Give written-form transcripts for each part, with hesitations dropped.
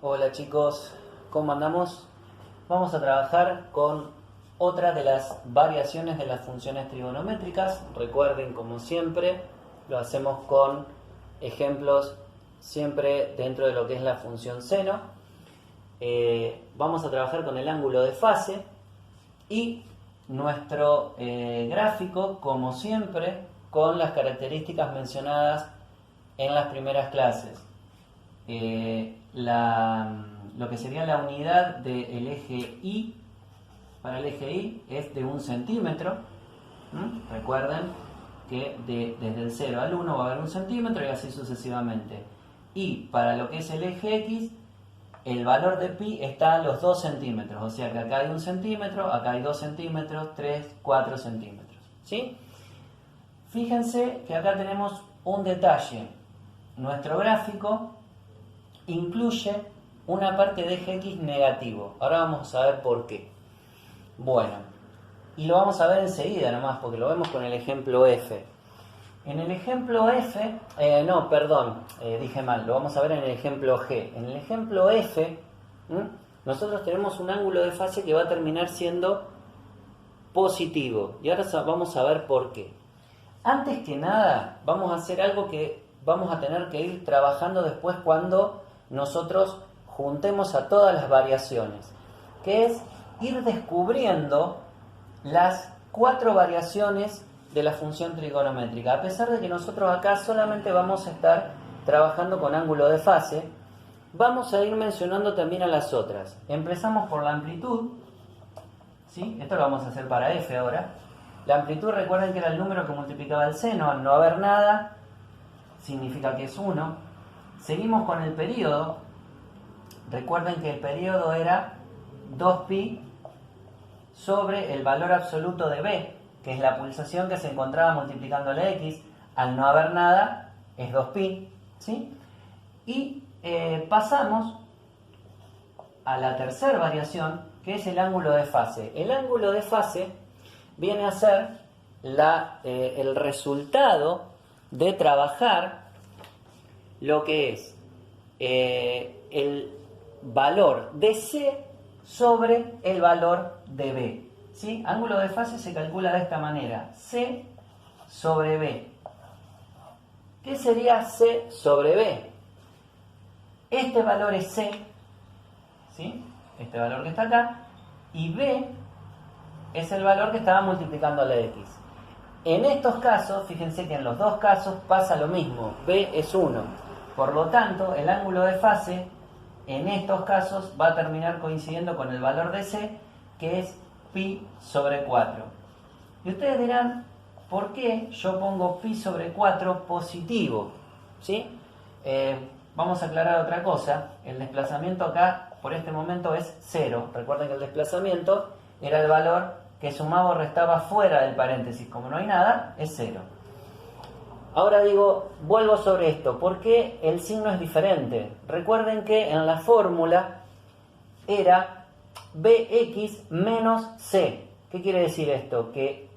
Hola chicos, ¿cómo andamos? Vamos a trabajar con otra de las variaciones de las funciones trigonométricas. Recuerden, como siempre, lo hacemos con ejemplos siempre dentro de lo que es la función seno. Vamos a trabajar con el ángulo de fase y nuestro gráfico, como siempre, con las características mencionadas en las primeras clases. Lo que sería la unidad del eje Y, para el eje Y es de 1 centímetro. Recuerden que desde el 0 al 1 va a haber 1 centímetro y así sucesivamente. Y para lo que es el eje X, el valor de pi está a los 2 centímetros. O sea que acá hay 1 centímetro, acá hay 2 centímetros, 3, 4 centímetros. ¿Sí? Fíjense que acá tenemos un detalle. Nuestro gráfico incluye una parte de eje X negativo. Ahora vamos a ver por qué. Bueno, y lo vamos a ver enseguida nomás, porque lo vemos con el ejemplo F. En el ejemplo F, dije mal, lo vamos a ver en el ejemplo G. En el ejemplo F, nosotros tenemos un ángulo de fase que va a terminar siendo positivo. Y ahora vamos a ver por qué. Antes que nada, vamos a hacer algo que vamos a tener que ir trabajando después cuando nosotros juntemos a todas las variaciones, que es ir descubriendo las 4 variaciones de la función trigonométrica. A pesar de que nosotros acá solamente vamos a estar trabajando con ángulo de fase, vamos a ir mencionando también a las otras. Empezamos por la amplitud, ¿sí? Esto lo vamos a hacer para F ahora. La amplitud, recuerden que era el número que multiplicaba el seno. Al no haber nada, significa que es 1. Seguimos con el período. Recuerden que el período era 2pi sobre el valor absoluto de b, que es la pulsación que se encontraba multiplicando la x. Al no haber nada, es 2pi, ¿sí? Y pasamos a la tercera variación, que es el ángulo de fase. El ángulo de fase viene a ser el resultado de trabajar lo que es el valor de C sobre el valor de B. ¿Sí? Ángulo de fase se calcula de esta manera: C sobre B. ¿Qué sería C sobre B? Este valor es C, ¿sí? Este valor que está acá, y B es el valor que estaba multiplicando la X. En estos casos, fíjense que en los dos casos pasa lo mismo, B es 1. Por lo tanto, el ángulo de fase en estos casos va a terminar coincidiendo con el valor de C, que es pi sobre 4. Y ustedes dirán, ¿por qué yo pongo pi sobre 4 positivo? ¿Sí? Vamos a aclarar otra cosa. El desplazamiento acá, por este momento, es 0. Recuerden que el desplazamiento era el valor que sumaba o restaba fuera del paréntesis. Como no hay nada, es 0. Ahora vuelvo sobre esto. ¿Por qué el signo es diferente? Recuerden que en la fórmula era bx menos c. ¿Qué quiere decir esto? Que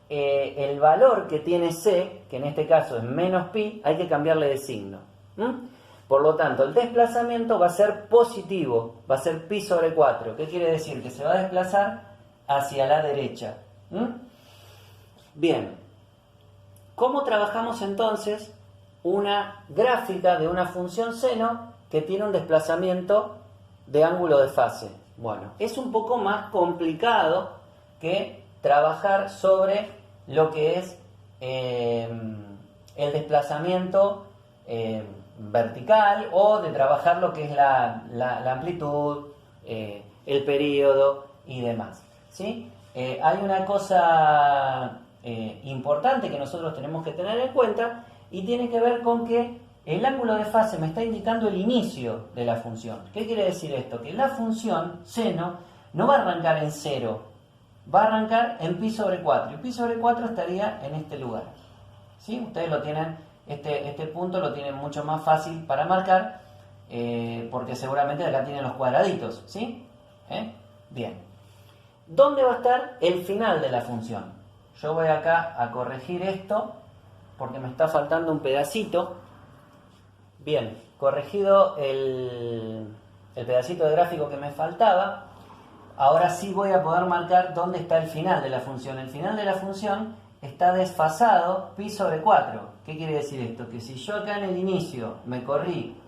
el valor que tiene c, que en este caso es menos pi, hay que cambiarle de signo. Por lo tanto, el desplazamiento va a ser positivo, va a ser pi sobre 4. ¿Qué quiere decir? Que se va a desplazar hacia la derecha. Bien, ¿cómo trabajamos entonces una gráfica de una función seno que tiene un desplazamiento de ángulo de fase? Bueno, es un poco más complicado que trabajar sobre lo que es el desplazamiento vertical, o de trabajar lo que es la amplitud, el período y demás, ¿sí? Hay una cosa importante que nosotros tenemos que tener en cuenta, y tiene que ver con que el ángulo de fase me está indicando el inicio de la función. ¿Qué quiere decir esto? Que la función seno no va a arrancar en 0, va a arrancar en pi sobre 4, y pi sobre 4 estaría en este lugar, ¿sí? Ustedes lo tienen, este punto lo tienen mucho más fácil para marcar, porque seguramente acá tienen los cuadraditos, ¿sí? Bien. ¿Dónde va a estar el final de la función? Yo voy acá a corregir esto porque me está faltando un pedacito. Bien, corregido el el pedacito de gráfico que me faltaba, ahora sí voy a poder marcar dónde está el final de la función. El final de la función está desfasado pi sobre 4. ¿Qué quiere decir esto? Que si yo acá en el inicio me corrí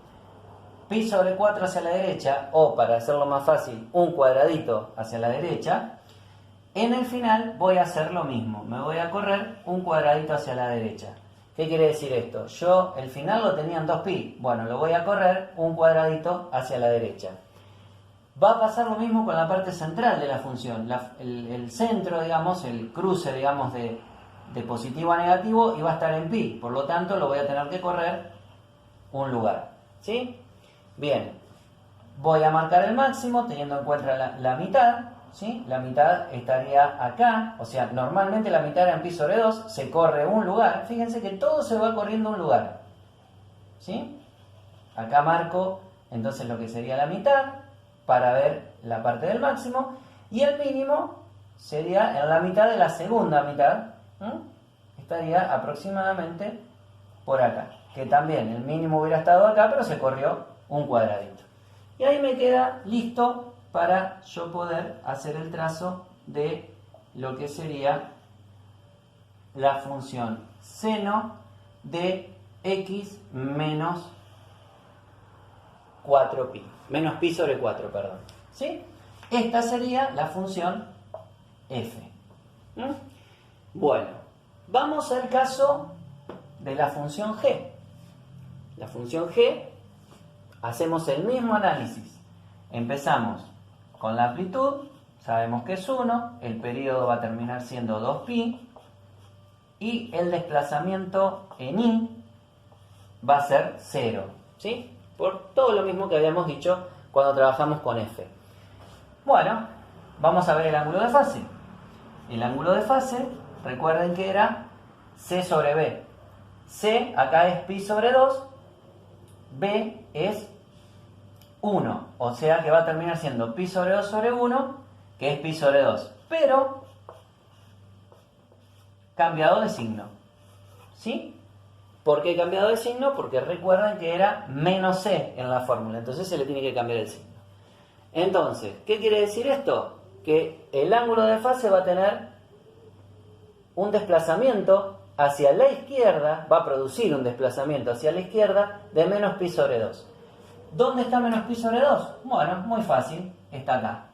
pi sobre 4 hacia la derecha, o para hacerlo más fácil, un cuadradito hacia la derecha, en el final voy a hacer lo mismo. Me voy a correr un cuadradito hacia la derecha. ¿Qué quiere decir esto? Yo el final lo tenía en 2pi. Bueno, lo voy a correr un cuadradito hacia la derecha. Va a pasar lo mismo con la parte central de la función. El centro, digamos, el cruce, digamos, de positivo a negativo, iba a estar en pi. Por lo tanto, lo voy a tener que correr un lugar. ¿Sí? Bien. Voy a marcar el máximo teniendo en cuenta la mitad. ¿Sí? La mitad estaría acá, o sea, normalmente la mitad era en pi sobre 2, se corre un lugar. Fíjense que todo se va corriendo un lugar. ¿Sí? Acá marco entonces lo que sería la mitad para ver la parte del máximo, y el mínimo sería en la mitad de la segunda mitad. Estaría aproximadamente por acá, que también el mínimo hubiera estado acá, pero se corrió un cuadradito. Y ahí me queda listo para yo poder hacer el trazo de lo que sería la función seno de x menos 4pi. Menos pi sobre 4, perdón. ¿Sí? Esta sería la función f. Bueno, vamos al caso de la función g. La función g, hacemos el mismo análisis. Empezamos con la amplitud, sabemos que es 1, el periodo va a terminar siendo 2pi, y el desplazamiento en y va a ser 0, ¿sí? Por todo lo mismo que habíamos dicho cuando trabajamos con f. Bueno, vamos a ver el ángulo de fase. El ángulo de fase, recuerden que era c sobre b. C acá es pi sobre 2, b es 1, o sea que va a terminar siendo pi sobre 2 sobre 1, que es pi sobre 2, pero cambiado de signo. ¿Sí? ¿Por qué cambiado de signo? Porque recuerden que era menos c en la fórmula, entonces se le tiene que cambiar el signo. Entonces, ¿qué quiere decir esto? Que el ángulo de fase va a tener un desplazamiento hacia la izquierda, va a producir un desplazamiento hacia la izquierda de menos pi sobre 2. ¿Dónde está menos pi sobre 2? Bueno, muy fácil, está acá.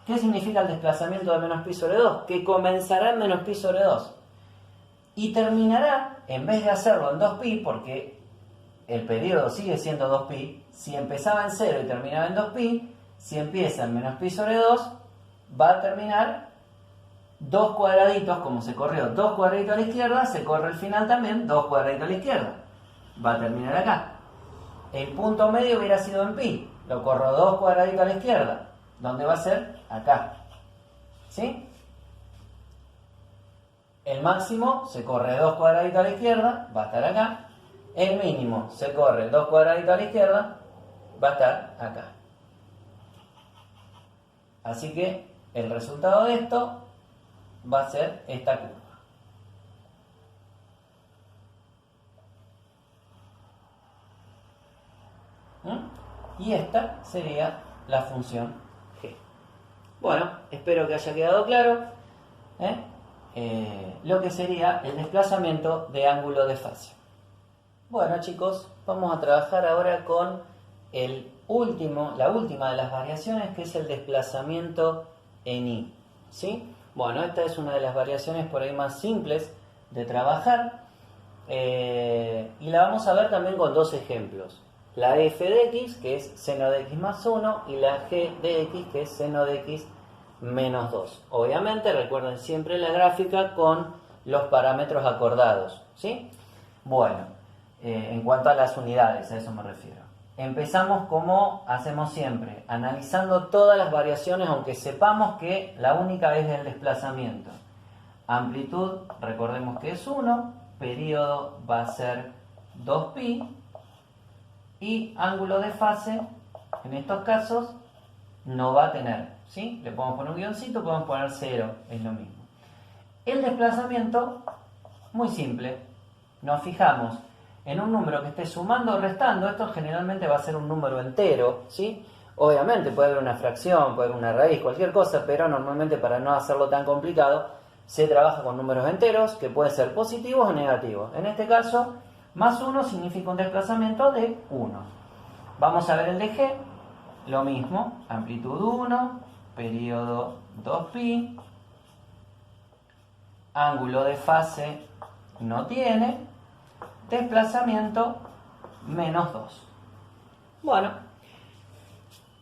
¿Qué significa el desplazamiento de menos pi sobre 2? Que comenzará en menos pi sobre 2 y terminará, en vez de hacerlo en 2pi, porque el periodo sigue siendo 2pi, si empezaba en 0 y terminaba en 2pi, si empieza en menos pi sobre 2, va a terminar 2 cuadraditos, como se corrió 2 cuadraditos a la izquierda, se corre el final también 2 cuadraditos a la izquierda. Va a terminar acá. El punto medio hubiera sido en pi, lo corro 2 cuadraditos a la izquierda. ¿Dónde va a ser? Acá. ¿Sí? El máximo se corre 2 cuadraditos a la izquierda, va a estar acá. El mínimo se corre 2 cuadraditos a la izquierda, va a estar acá. Así que el resultado de esto va a ser esta curva. Y esta sería la función g. Bueno, espero que haya quedado claro lo que sería el desplazamiento de ángulo de fase. Bueno, chicos, vamos a trabajar ahora con la última de las variaciones, que es el desplazamiento en y. ¿Sí? Bueno, esta es una de las variaciones por ahí más simples de trabajar, y la vamos a ver también con dos ejemplos. La f de x, que es seno de x más 1, y la g de x, que es seno de x menos 2. Obviamente, recuerden siempre la gráfica con los parámetros acordados. ¿Sí? Bueno, en cuanto a las unidades, a eso me refiero. Empezamos como hacemos siempre, analizando todas las variaciones, aunque sepamos que la única es el desplazamiento. Amplitud, recordemos que es 1, periodo va a ser 2pi, y ángulo de fase, en estos casos, no va a tener. ¿Sí? Le podemos poner un guioncito, podemos poner 0, es lo mismo. El desplazamiento, muy simple. Nos fijamos en un número que esté sumando o restando, esto generalmente va a ser un número entero, ¿sí? Obviamente puede haber una fracción, puede haber una raíz, cualquier cosa, pero normalmente para no hacerlo tan complicado, se trabaja con números enteros que pueden ser positivos o negativos. En este caso, más 1 significa un desplazamiento de 1. Vamos a ver el de G, lo mismo, amplitud 1, periodo 2pi, ángulo de fase no tiene, desplazamiento menos 2. Bueno,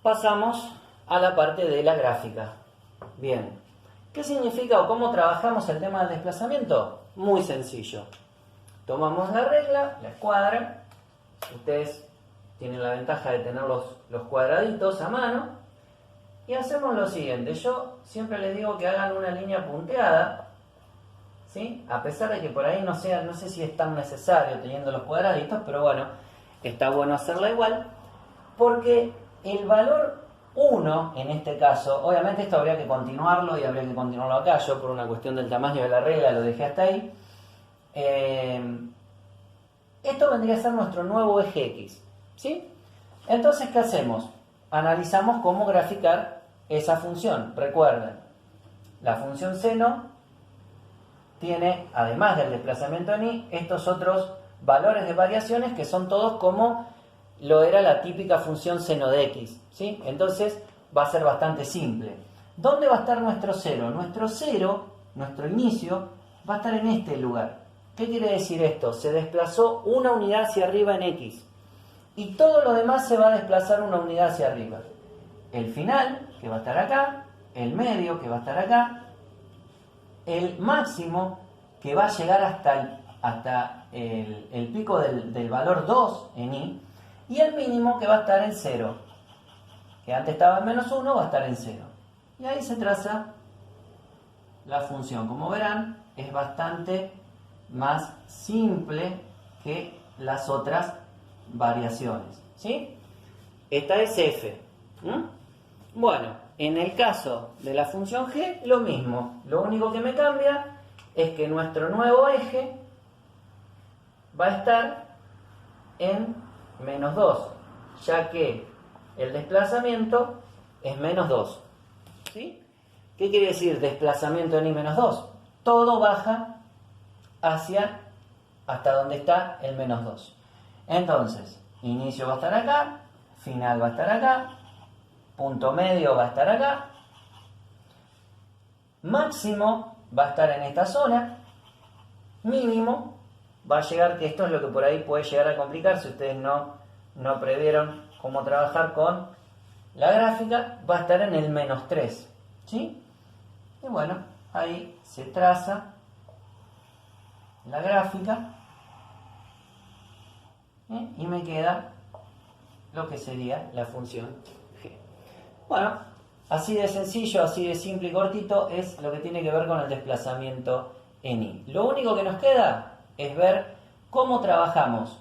pasamos a la parte de la gráfica. Bien, ¿qué significa o cómo trabajamos el tema del desplazamiento? Muy sencillo. Tomamos la regla, la escuadra. Ustedes tienen la ventaja de tener los cuadraditos a mano. Y hacemos lo siguiente. Yo siempre les digo que hagan una línea punteada, ¿sí? A pesar de que por ahí no sé si es tan necesario teniendo los cuadraditos, pero bueno, está bueno hacerla igual. Porque el valor 1, en este caso, obviamente esto habría que continuarlo y habría que continuarlo acá. Yo por una cuestión del tamaño de la regla lo dejé hasta ahí. Esto vendría a ser nuestro nuevo eje X, ¿sí? Entonces, ¿qué hacemos? Analizamos cómo graficar esa función. Recuerden, la función seno tiene, además del desplazamiento en y, estos otros valores de variaciones que son todos como lo era la típica función seno de x, ¿sí? Entonces va a ser bastante simple. ¿Dónde va a estar nuestro cero? Nuestro cero, nuestro inicio, va a estar en este lugar. ¿Qué quiere decir esto? Se desplazó una unidad hacia arriba en x. Y todo lo demás se va a desplazar una unidad hacia arriba. El final, que va a estar acá, el medio, que va a estar acá, el máximo, que va a llegar hasta el pico del valor 2 en y, y el mínimo, que va a estar en 0, que antes estaba en menos 1, va a estar en 0. Y ahí se traza la función. Como verán, es bastante más simple que las otras variaciones, ¿sí? Esta es f. Bueno, en el caso de la función g, lo mismo. Lo único que me cambia es que nuestro nuevo eje va a estar en menos 2, ya que el desplazamiento es menos 2, ¿sí? ¿Qué quiere decir desplazamiento en y menos 2? Todo baja hasta donde está el menos 2. Entonces, inicio va a estar acá, final va a estar acá, punto medio va a estar acá, máximo va a estar en esta zona, mínimo va a llegar, que esto es lo que por ahí puede llegar a complicar si ustedes no previeron cómo trabajar con la gráfica, va a estar en el menos 3, ¿sí? Y bueno, ahí se traza la gráfica, y me queda lo que sería la función g. Bueno, así de sencillo, así de simple y cortito es lo que tiene que ver con el desplazamiento en y. Lo único que nos queda es ver cómo trabajamos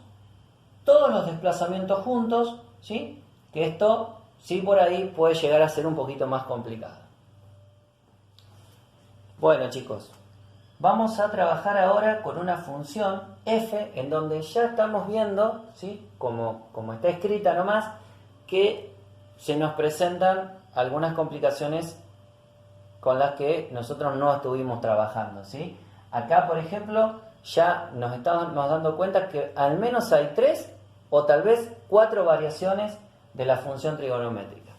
todos los desplazamientos juntos, ¿sí? Que esto sí por ahí puede llegar a ser un poquito más complicado. Bueno, chicos, vamos a trabajar ahora con una función f en donde ya estamos viendo, ¿sí? Como está escrita nomás, que se nos presentan algunas complicaciones con las que nosotros no estuvimos trabajando, ¿sí? Acá, por ejemplo, ya nos estamos dando cuenta que al menos hay 3 o tal vez 4 variaciones de la función trigonométrica.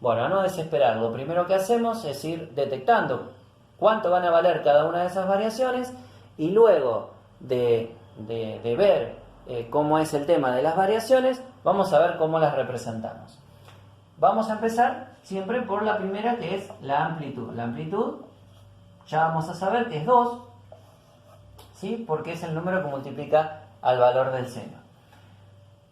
Bueno, a no desesperar, lo primero que hacemos es ir detectando cuánto van a valer cada una de esas variaciones y luego de ver cómo es el tema de las variaciones, vamos a ver cómo las representamos. Vamos a empezar siempre por la primera, que es la amplitud. La amplitud ya vamos a saber que es 2, ¿sí? Porque es el número que multiplica al valor del seno.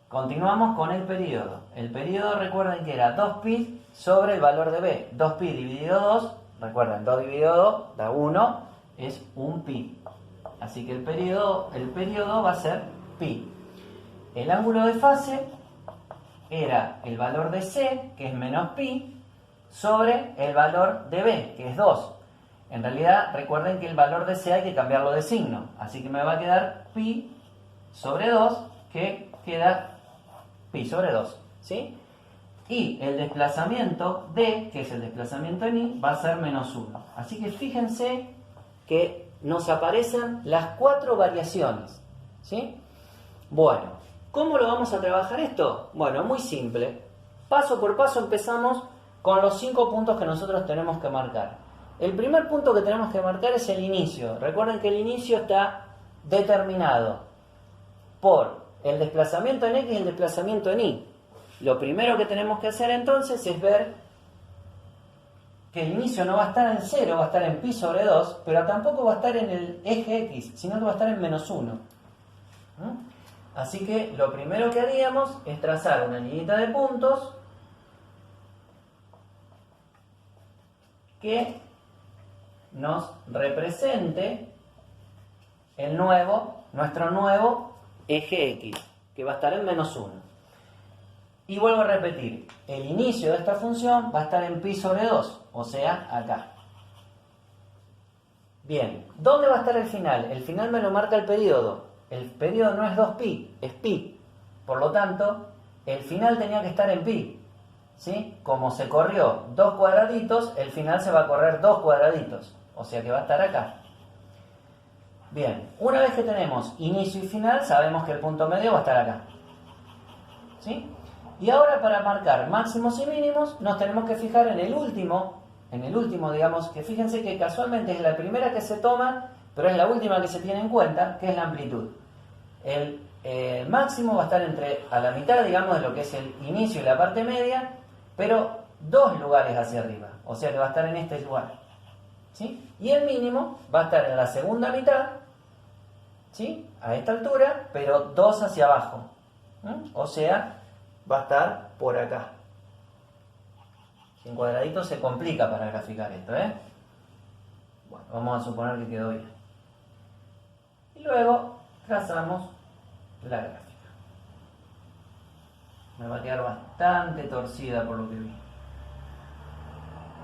Continuamos con el periodo. El periodo, recuerden que era 2pi sobre el valor de b. 2pi dividido 2, recuerden, 2 dividido 2 da 1, es 1pi. Así que el periodo va a ser pi. El ángulo de fase era el valor de c, que es menos pi, sobre el valor de b, que es 2. En realidad, recuerden que el valor de c hay que cambiarlo de signo. Así que me va a quedar pi sobre 2 que queda pi sobre 2, ¿sí? Y el desplazamiento D, que es el desplazamiento en I, va a ser menos 1. Así que fíjense que nos aparecen las 4 variaciones, ¿sí? Bueno, ¿cómo lo vamos a trabajar esto? Bueno, muy simple. Paso por paso empezamos con los 5 puntos que nosotros tenemos que marcar. El primer punto que tenemos que marcar es el inicio. Recuerden que el inicio está determinado por el desplazamiento en X y el desplazamiento en Y. Lo primero que tenemos que hacer entonces es ver que el inicio no va a estar en 0, va a estar en pi sobre 2, pero tampoco va a estar en el eje X, sino que va a estar en menos 1. Así que lo primero que haríamos es trazar una linita de puntos que nos represente nuestro nuevo eje X, que va a estar en menos 1. Y vuelvo a repetir, el inicio de esta función va a estar en pi sobre 2, o sea, acá. Bien, ¿dónde va a estar el final? El final me lo marca el periodo. El periodo no es 2pi, es pi. Por lo tanto, el final tenía que estar en pi, ¿sí? Como se corrió 2 cuadraditos, el final se va a correr 2 cuadraditos, o sea que va a estar acá. Bien, una vez que tenemos inicio y final, sabemos que el punto medio va a estar acá, ¿sí? Y ahora para marcar máximos y mínimos nos tenemos que fijar en el último, digamos, que fíjense que casualmente es la primera que se toma, pero es la última que se tiene en cuenta, que es la amplitud. El máximo va a estar a la mitad, digamos, de lo que es el inicio y la parte media, pero 2 lugares hacia arriba, o sea que va a estar en este lugar, ¿sí? Y el mínimo va a estar en la segunda mitad, ¿sí? A esta altura, pero 2 hacia abajo, o sea, va a estar por acá. Sin cuadradito se complica para graficar esto, ¿eh? Bueno, vamos a suponer que quedó bien. Y luego trazamos la gráfica. Me va a quedar bastante torcida por lo que vi.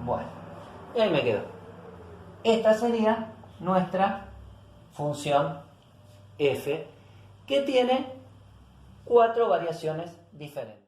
Bueno, y ahí me quedo. Esta sería nuestra función f, que tiene 4 variaciones diferentes.